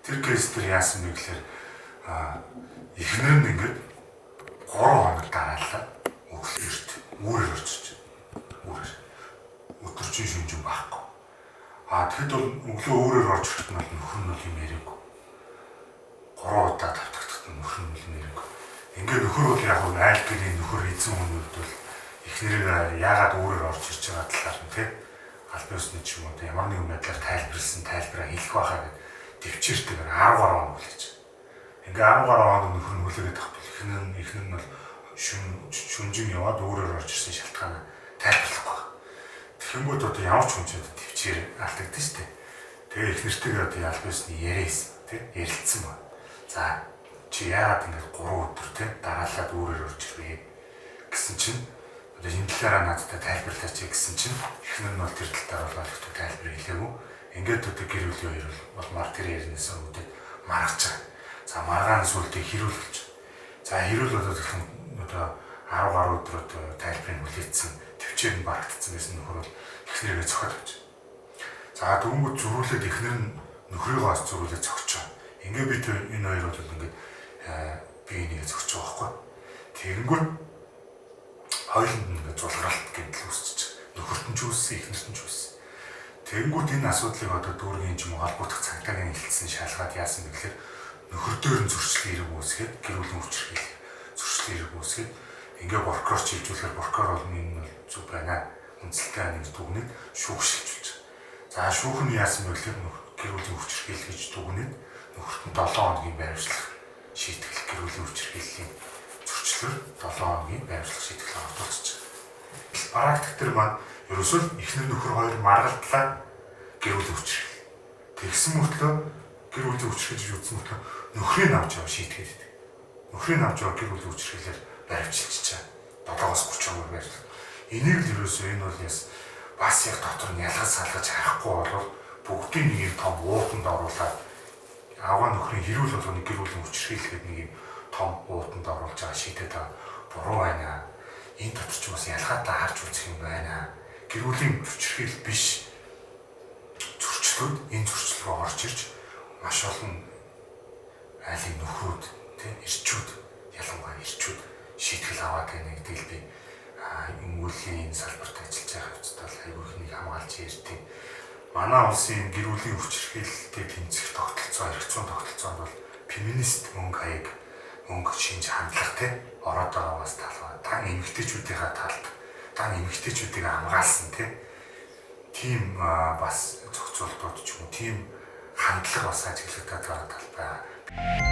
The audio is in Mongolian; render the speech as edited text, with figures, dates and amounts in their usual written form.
Тэр кейс дээр яасан бэ гэхээр эхнэр нь ингээд 3 хоног дараалал өглөө үүрээр орчиж үүрээр өдөржин шөнжин байхгүй. Тэгэхэд бол өглөө өөрөөр орж ирэхэд нь нөхөр нь юм яриаг. 3 удаа тавтагдахад нөхөр нь юм яриаг. Ингээд нөхөр бол яг айл гэрийн нөхөр эзэн хүмүүд бол эхнэрээ яагаад өөрөөр орж ирж байгаа талаар нь тийм аль биесний ч юм уу ямар нэгэн байдлаар тайлбарлсан тайлбараа хэлэх байхаа гэд төвчээртэйгээр 10 гаруй хоног хүлээж. Ингээ 10 гаруй хоног нөхөр нь хүлээгээд авах эхнэр нь бол шүнжин яваад өөрөөр орж ирсэн шалтгаанаа тайлбарлахгүй. Тэгэнгүүт одоо ямар ч хүнчээд төвчээр алдагдсан шүү дээ. Тэгээ эхнэртэйгээ одоо аль биесний яриасан тийм ярилцсан байна. За чи яагаад ингэ 3 өдөр тийм дараалаад өөрөөр орж ирвэ гэсэн чинь одоо энэ талаараа надад тайлбарлаач гэсэн чинь эхнэр нь бол тэр тал дээр бол их тайлбар хэлээгүй. Ингээд одоо гэр бүлийн хоёр бол мар тэр яринаас үүдээд маргаж байгаа. За маргааны сүлдээ хэрүүлж. За хэрүүл одоо 10 гаруй өдөр одоо тайлбарыг хүлээсэн төвчээр нь барагдсан гэсэн нөхөр бол эхнэрээ зохиод авч. За дөнгөж зөрүүлээд эхнэр нь нөхрийгөө бас зөрүүлээд зогсож байгаа. Ингээд бид энэ хоёр бол ингээд бие нэгэ зогсож байгаа байхгүй. Тэгэнгүүт хоёуланд ингээд зулгаалт гэдэл үүсчихэж. Нөхөрт нь ч үүссэн, эхнэрт нь ч үүссэн. Тэгэнгүүт энэ асуудлыг одоо дүүргийн юм холбогдох цагдаагийн хэлсэн шалгаад яасан бэ гэхээр нөхөр дээр нь зөрчил хэрэг үүсгээд гэр бүлийн хүчирхийлэл зөрчил хэрэг үүсгээд ингээ прокурор чиглүүлэхээр прокурор бол энэ бол зүг байна. Үндэслэлтэй нэг дүгнээд шүүх шилжүүлж. За шүүх нь яасан бэ гэхээр гэр бүлийн хүчирхийлэл гэж дүгнээд нөхөрт нь 7 хоногийн байршлах шийтгэл гэр бүлийн хүчирхийллийн зөрчлөөр 7 хоногийн байршлах шийтгэл авах. Практик төр маань ерөөсөө эхнэр нөхөр хоёр маргалдлаа гэр бүлийн хүчирхийлэл. Тэгсэн мөртлөө гэр бүлийн хүчирхийлэл үзсэн мөртлөө нөхрийг авч яваа шийтгээд байдаг. Нөхрийг авч яваа гэр бүлийн хүчирхийлэлээр баримтчилж чаа 7-оос 30 хоног байрлал. Энийг л ерөөсөө энэ бол бас яг дотор нь ялгаж салгаж харахгүй бол бүгдийн нэг юм том уутанд оруулаад аваа нөхрийн хэрүүл болгоны гэр бүлийн хүчирхийлэл гэдэг нэг юм том уутанд оруулж байгаа шийдээд байгаа буруу байна. Энэ дотор ч бас ялгаатай харж үзэх юм байна. Гэр бүлийн хүчирхийлэл биш зөрчлүүд энэ зөрчил рүү орж ирж маш олон айлын нөхрүүд тийм ирчүүд ялангуяа ирчүүд шийтгэл аваад байна гэдэг л би энэ үеийн салбарт ажиллаж байгаа хэвчээ бол айгүйх нэг хамгаалж ярьдیں۔ Манай улсын гэр бүлийн хүчирхийлэлтэй тэмцэх тогтолцоо, эрх зүйн тогтолцоонд бол феминист мөнгө хаяг, мөнгө шинж хандлага тийм ороод байгаагаас талбай. Дан эмэгтэйчүүдийнхээ талд, дан эмэгтэйчүүдийг хамгаалсан тийм бас зохицуултууд ч юм уу тийм хандлага бас ажиглагдаад байгаа талбай.